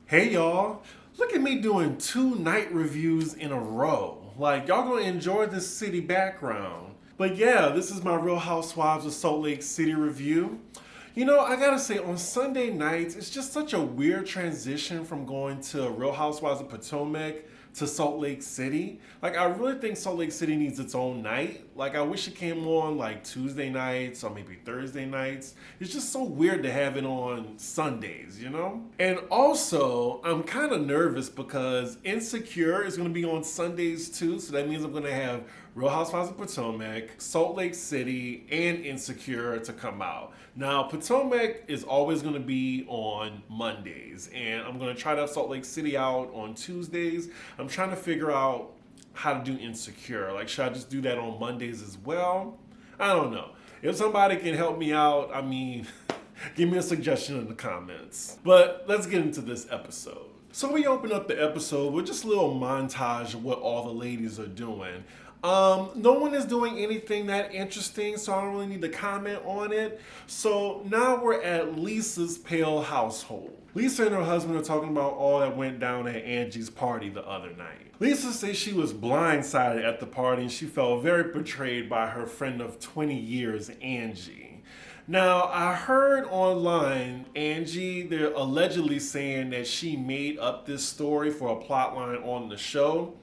Hey y'all, look at me doing 2 night reviews in a row. Like, y'all gonna enjoy this city background. But yeah, this is my Real Housewives of Salt Lake City review. You know, I gotta say, on Sunday nights, it's just such a weird transition from going to Real Housewives of Potomac to Salt Lake City. Like, I really think Salt Lake City needs its own night. Like, I wish it came on like Tuesday nights or maybe Thursday nights. It's just so weird to have it on Sundays, you know? And also, I'm kind of nervous because Insecure is gonna be on Sundays too, so that means I'm gonna have Real Housewives of Potomac, Salt Lake City, and Insecure to come out. Now, Potomac is always going to be on Mondays, and I'm going to try to have Salt Lake City out on Tuesdays. I'm trying to figure out how to do Insecure. Like, should I just do that on Mondays as well? I don't know. If somebody can help me out, I mean, give me a suggestion in the comments. But let's get into this episode. So we open up the episode with just a little montage of what all the ladies are doing. No one is doing anything that interesting, so I don't really need to comment on it. So now we're at Lisa's pale household. Lisa and her husband are talking about all that went down at Angie's party the other night. Lisa says she was blindsided at the party and she felt very betrayed by her friend of 20 years, Angie. Now, I heard online, Angie, they're allegedly saying that she made up this story for a plot line on the show.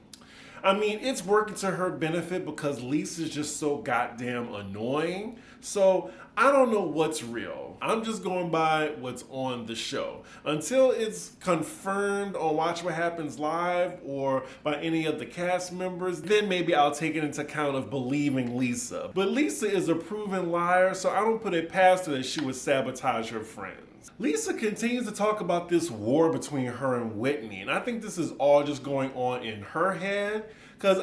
I mean, it's working to her benefit because Lisa's just so goddamn annoying. So I don't know what's real. I'm just going by what's on the show. Until it's confirmed on Watch What Happens Live or by any of the cast members, then maybe I'll take it into account of believing Lisa. But Lisa is a proven liar, so I don't put it past her that she would sabotage her friends. Lisa continues to talk about this war between her and Whitney, and I think this is all just going on in her head because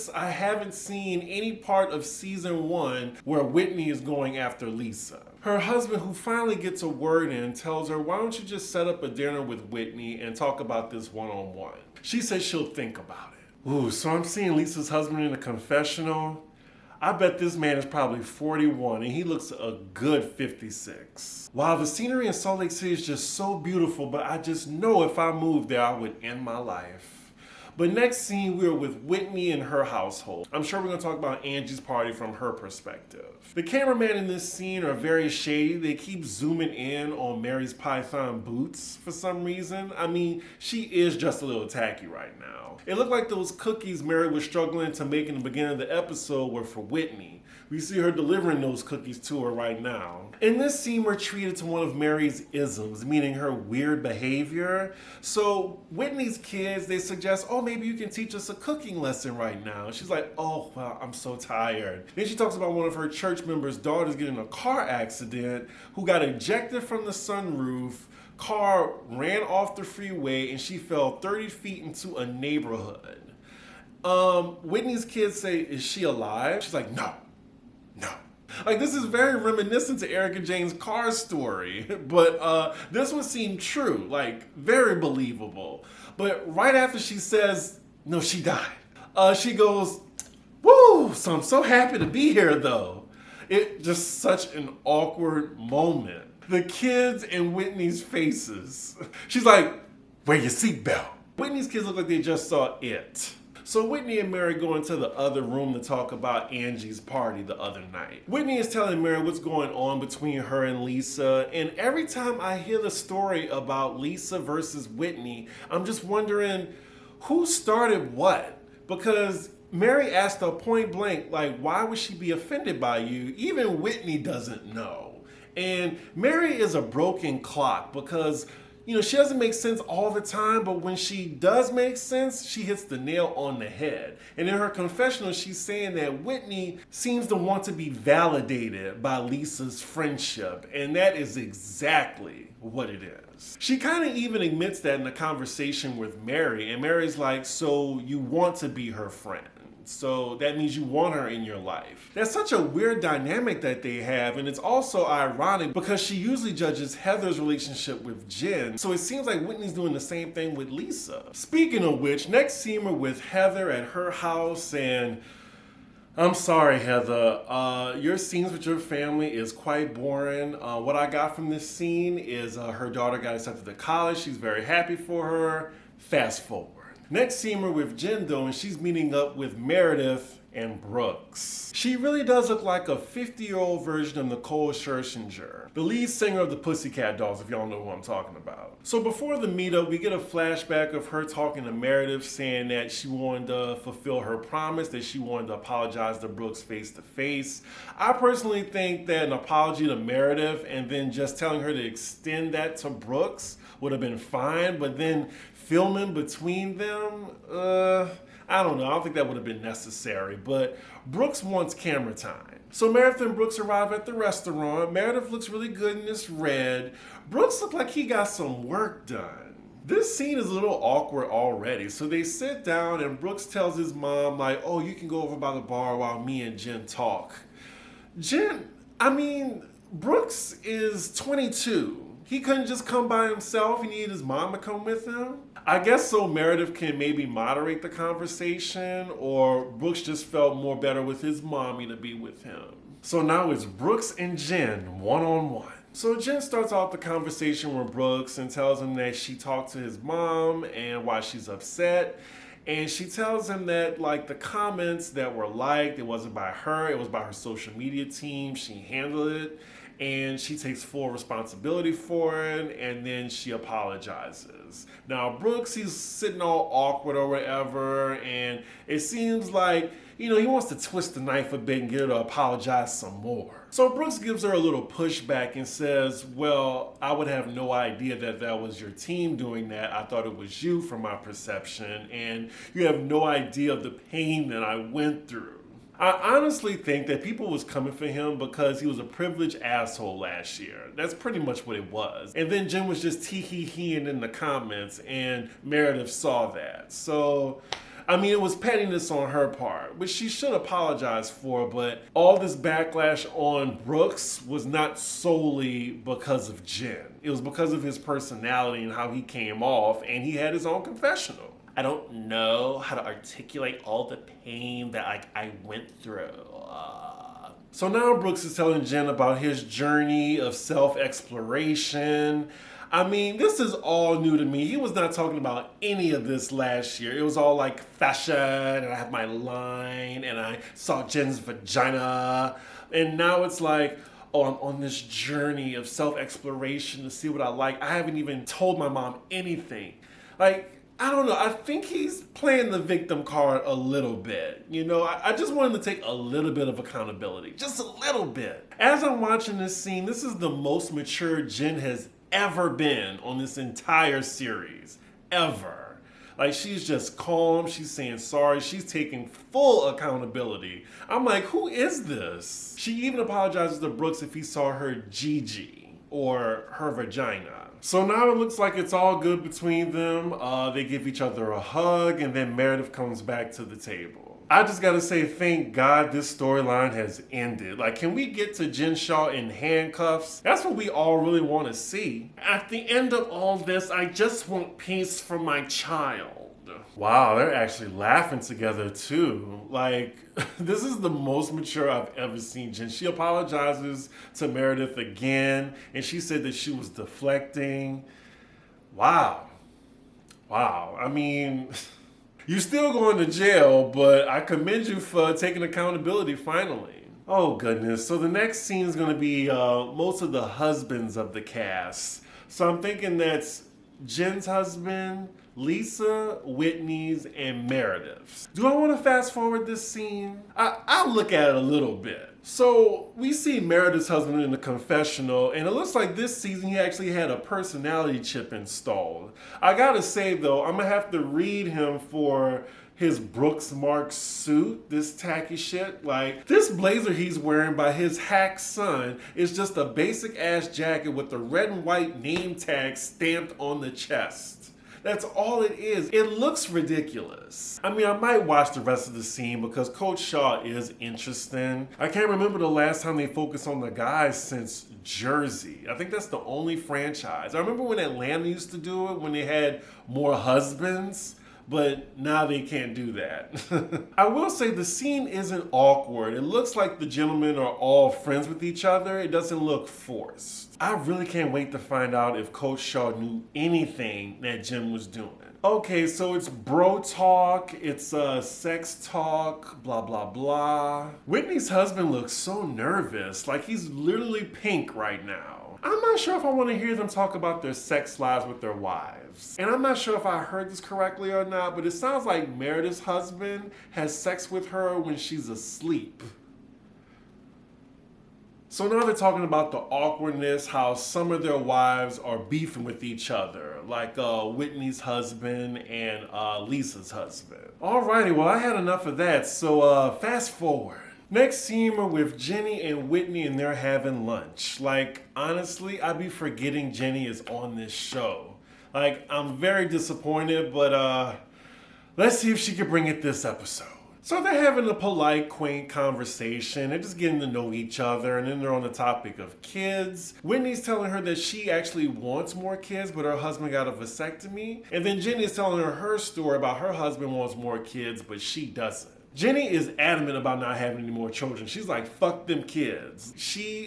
I haven't seen any part of season 1 where Whitney is going after Lisa. Her husband, who finally gets a word in, tells her, why don't you just set up a dinner with Whitney and talk about this one-on-one? She says she'll think about it. Ooh, so I'm seeing Lisa's husband in a confessional. I bet this man is probably 41 and he looks a good 56. Wow, the scenery in Salt Lake City is just so beautiful, but I just know if I moved there, I would end my life. But next scene, we're with Whitney and her household. I'm sure we're gonna talk about Angie's party from her perspective. The cameramen in this scene are very shady. They keep zooming in on Mary's Python boots for some reason. I mean, she is just a little tacky right now. It looked like those cookies Mary was struggling to make in the beginning of the episode were for Whitney. We see her delivering those cookies to her right now. In this scene, we're treated to one of Mary's isms, meaning her weird behavior. So Whitney's kids, they suggest, oh, maybe you can teach us a cooking lesson right now. She's like, oh, well, I'm so tired. Then she talks about one of her church members' daughters getting in a car accident who got ejected from the sunroof. Car ran off the freeway and she fell 30 feet into a neighborhood. Whitney's kids say, is she alive? She's like, no. Like, this is very reminiscent to Erica Jane's car story, but this one seemed true, like very believable. But right after she says, no, she died, she goes, woo, so I'm so happy to be here though. It just such an awkward moment. The kids and Whitney's faces. She's like, wear your seatbelt. Whitney's kids look like they just saw It. So Whitney and Mary go into the other room to talk about Angie's party the other night. Whitney is telling Mary what's going on between her and Lisa, and every time I hear the story about Lisa versus Whitney, I'm just wondering who started what? Because Mary asked her point blank, like, why would she be offended by you? Even Whitney doesn't know. And Mary is a broken clock because, you know, she doesn't make sense all the time, but when she does make sense, she hits the nail on the head. And in her confessional, she's saying that Whitney seems to want to be validated by Lisa's friendship, and that is exactly what it is. She kind of even admits that in a conversation with Mary, and Mary's like, so you want to be her friend. So that means you want her in your life. That's such a weird dynamic that they have, and it's also ironic because she usually judges Heather's relationship with Jen, so it seems like Whitney's doing the same thing with Lisa. Speaking of which, next scene we're with Heather at her house, and I'm sorry, Heather. Your scenes with your family is quite boring. What I got from this scene is her daughter got accepted to college. She's very happy for her. Fast forward. Next scene we're with Jen though, and she's meeting up with Meredith and Brooks. She really does look like a 50-year-old version of Nicole Scherzinger, the lead singer of the Pussycat Dolls, if y'all know who I'm talking about. So before the meetup, we get a flashback of her talking to Meredith, saying that she wanted to fulfill her promise, that she wanted to apologize to Brooks face to face. I personally think that an apology to Meredith and then just telling her to extend that to Brooks would have been fine, but then filming between them, I don't know. I don't think that would have been necessary, but Brooks wants camera time. So Meredith and Brooks arrive at the restaurant. Meredith looks really good in this red. Brooks looks like he got some work done. This scene is a little awkward already. So they sit down and Brooks tells his mom, like, oh, you can go over by the bar while me and Jen talk. Brooks is 22. He couldn't just come by himself. He needed his mom to come with him. I guess so Meredith can maybe moderate the conversation, or Brooks just felt more better with his mommy to be with him. So now it's Brooks and Jen one-on-one. So Jen starts off the conversation with Brooks and tells him that she talked to his mom and why she's upset. And she tells him that like the comments that were liked, it wasn't by her, it was by her social media team. She handled it. And she takes full responsibility for it, and then she apologizes. Now, Brooks, he's sitting all awkward or whatever, and it seems like, he wants to twist the knife a bit and get her to apologize some more. So Brooks gives her a little pushback and says, well, I would have no idea that that was your team doing that. I thought it was you from my perception, and you have no idea of the pain that I went through. I honestly think that people was coming for him because he was a privileged asshole last year. That's pretty much what it was. And then Jen was just tee-hee-heeing in the comments, and Meredith saw that. So, it was pettiness on her part, which she should apologize for, but all this backlash on Brooks was not solely because of Jen. It was because of his personality and how he came off, and he had his own confessional. I don't know how to articulate all the pain that I went through. So now Brooks is telling Jen about his journey of self-exploration. This is all new to me. He was not talking about any of this last year. It was all like fashion, and I have my line, and I saw Jen's vagina. And now it's like, oh, I'm on this journey of self-exploration to see what I like. I haven't even told my mom anything. I don't know. I think he's playing the victim card a little bit. I just want him to take a little bit of accountability. Just a little bit. As I'm watching this scene, this is the most mature Jen has ever been on this entire series. Ever. She's just calm. She's saying sorry. She's taking full accountability. I'm like, who is this? She even apologizes to Brooks if he saw her Gigi or her vagina. So now it looks like it's all good between them. They give each other a hug, and then Meredith comes back to the table. I just gotta say, thank God this storyline has ended. Can we get to Jen Shaw in handcuffs? That's what we all really want to see. At the end of all this, I just want peace for my child. Wow, they're actually laughing together too. This is the most mature I've ever seen Jen. She apologizes to Meredith again, and she said that she was deflecting. Wow. You still going to jail, but I commend you for taking accountability finally. Oh goodness, so the next scene is going to be most of the husbands of the cast. So I'm thinking that's Jen's husband, Lisa, Whitney's, and Meredith's. Do I want to fast forward this scene? I'll look at it a little bit. So we see Meredith's husband in the confessional, and it looks like this season he actually had a personality chip installed. I gotta say though, I'm gonna have to read him for his Brooks Mark suit, this tacky shit. This blazer he's wearing by his hack son is just a basic ass jacket with the red and white name tag stamped on the chest. That's all it is. It looks ridiculous. I might watch the rest of the scene because Coach Shaw is interesting. I can't remember the last time they focused on the guys since Jersey. I think that's the only franchise. I remember when Atlanta used to do it, when they had more husbands. but now they can't do that. I will say the scene isn't awkward. It looks like the gentlemen are all friends with each other. It doesn't look forced. I really can't wait to find out if Coach Shaw knew anything that Jen was doing. Okay, so it's bro talk, it's sex talk, blah, blah, blah. Whitney's husband looks so nervous, like he's literally pink right now. I'm not sure if I want to hear them talk about their sex lives with their wives. And I'm not sure if I heard this correctly or not, but it sounds like Meredith's husband has sex with her when she's asleep. So now they're talking about the awkwardness, how some of their wives are beefing with each other, like Whitney's husband and Lisa's husband. Alrighty, well I had enough of that, so fast forward. Next scene we're with Jenny and Whitney and they're having lunch. Like, honestly, I'd be forgetting Jenny is on this show. Like, I'm very disappointed, but let's see if she can bring it this episode. So they're having a polite, quaint conversation. They're just getting to know each other, and then they're on the topic of kids. Whitney's telling her that she actually wants more kids, but her husband got a vasectomy. And then Jenny is telling her story about her husband wants more kids, but she doesn't. Jenny is adamant about not having any more children. She's like, fuck them kids.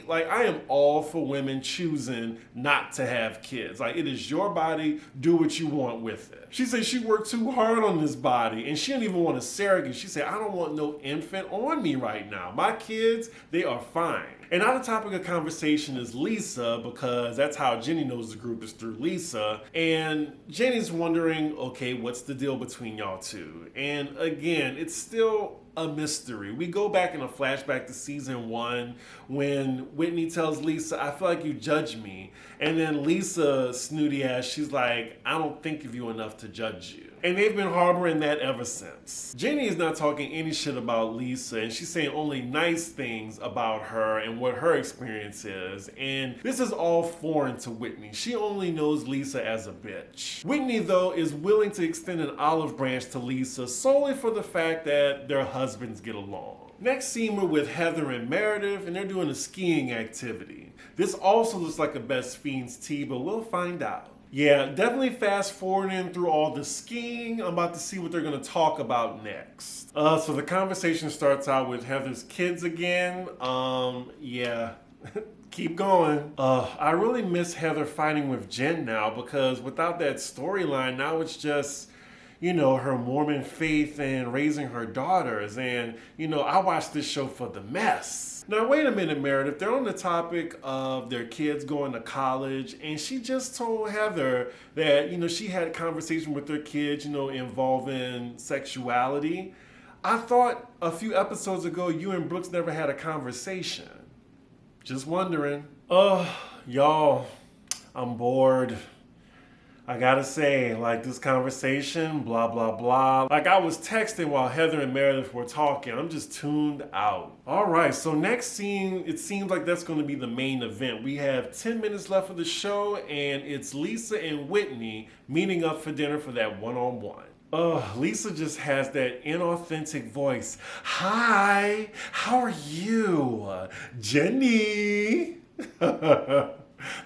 I am all for women choosing not to have kids. Like, it is your body, do what you want with it. She said she worked too hard on this body and she didn't even want a surrogate. She said, I don't want no infant on me right now. My kids, they are fine. And now the topic of conversation is Lisa, because that's how Jenny knows the group is through Lisa. And Jenny's wondering, okay, what's the deal between y'all two? And again, it's still a mystery. We go back in a flashback to season 1 when Whitney tells Lisa, I feel like you judge me. And then Lisa, snooty ass, she's like, I don't think of you enough to judge you. And they've been harboring that ever since. Jenny is not talking any shit about Lisa, and she's saying only nice things about her and what her experience is. And this is all foreign to Whitney. She only knows Lisa as a bitch. Whitney, though, is willing to extend an olive branch to Lisa solely for the fact that their husbands get along. Next scene, we're with Heather and Meredith, and they're doing a skiing activity. This also looks like a Best Fiends tea, but we'll find out. Yeah, definitely fast forwarding through all the skiing. I'm about to see what they're going to talk about next. So the conversation starts out with Heather's kids again. Yeah, keep going. I really miss Heather fighting with Jen now, because without that storyline, now it's just, you know, her Mormon faith and raising her daughters. And, you know, I watched this show for the mess. Now, wait a minute, Meredith. They're on the topic of their kids going to college, and she just told Heather that, you know, she had a conversation with their kids, you know, involving sexuality. I thought a few episodes ago you and Brooks never had a conversation. Just wondering. Y'all, I'm bored. I gotta say, like, this conversation, blah, blah, blah. Like, I was texting while Heather and Meredith were talking. I'm just tuned out. All right, so next scene, it seems like that's gonna be the main event. We have 10 minutes left of the show, and it's Lisa and Whitney meeting up for dinner for that one-on-one. Lisa just has that inauthentic voice. Hi, how are you? Jenny.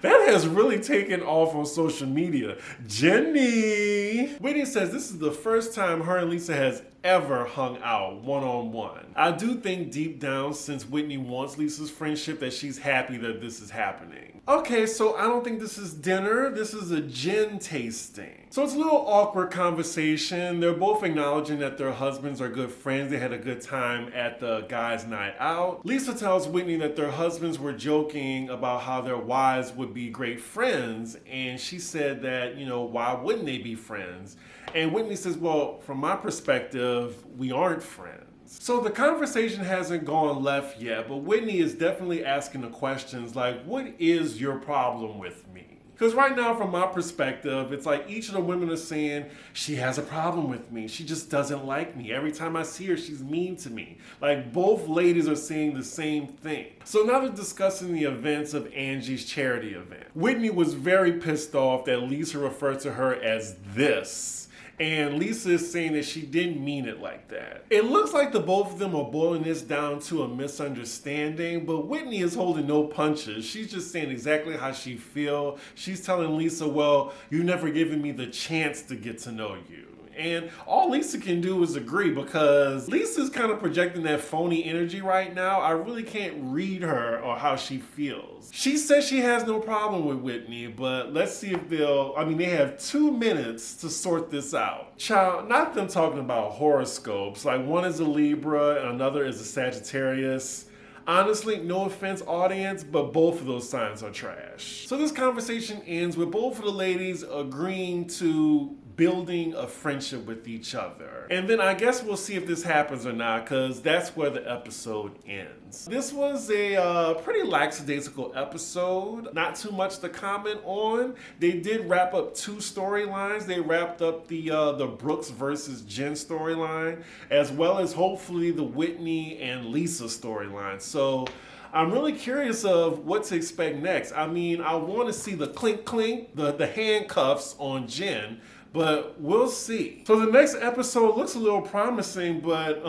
That has really taken off on social media. Jenny! Whitney says this is the first time her and Lisa has ever hung out one-on-one. I do think deep down, since Whitney wants Lisa's friendship, that she's happy that this is happening. Okay, so I don't think this is dinner. This is a gin tasting. So it's a little awkward conversation. They're both acknowledging that their husbands are good friends. They had a good time at the guys' night out. Lisa tells Whitney that their husbands were joking about how their wives would be great friends. And she said that, you know, why wouldn't they be friends? And Whitney says, well, from my perspective, we aren't friends. So the conversation hasn't gone left yet, but Whitney is definitely asking the questions like, what is your problem with me? Because right now, from my perspective, it's like each of the women are saying, she has a problem with me. She just doesn't like me. Every time I see her, she's mean to me. Like, both ladies are saying the same thing. So now they're discussing the events of Angie's charity event. Whitney was very pissed off that Lisa referred to her as this. And Lisa is saying that she didn't mean it like that. It looks like the both of them are boiling this down to a misunderstanding, but Whitney is holding no punches. She's just saying exactly how she feels. She's telling Lisa, well, you've never given me the chance to get to know you. And all Lisa can do is agree, because Lisa's kind of projecting that phony energy right now. I really can't read her or how she feels. She says she has no problem with Whitney, but let's see if they have 2 minutes to sort this out. Child, not them talking about horoscopes. Like, one is a Libra and another is a Sagittarius. Honestly, no offense, audience, but both of those signs are trash. So this conversation ends with both of the ladies agreeing to building a friendship with each other. And then I guess we'll see if this happens or not, because that's where the episode ends. This was a pretty lackadaisical episode. Not too much to comment on. They did wrap up 2 storylines. They wrapped up the Brooks versus Jen storyline, as well as hopefully the Whitney and Lisa storyline. So I'm really curious of what to expect next. I mean, I want to see the clink clink, the handcuffs on Jen, but we'll see. So the next episode looks a little promising, but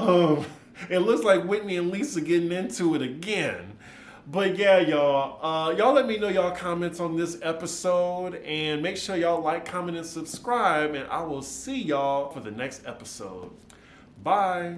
it looks like Whitney and Lisa getting into it again. But yeah, y'all let me know y'all comments on this episode, and make sure y'all like, comment, and subscribe, and I will see y'all for the next episode. Bye.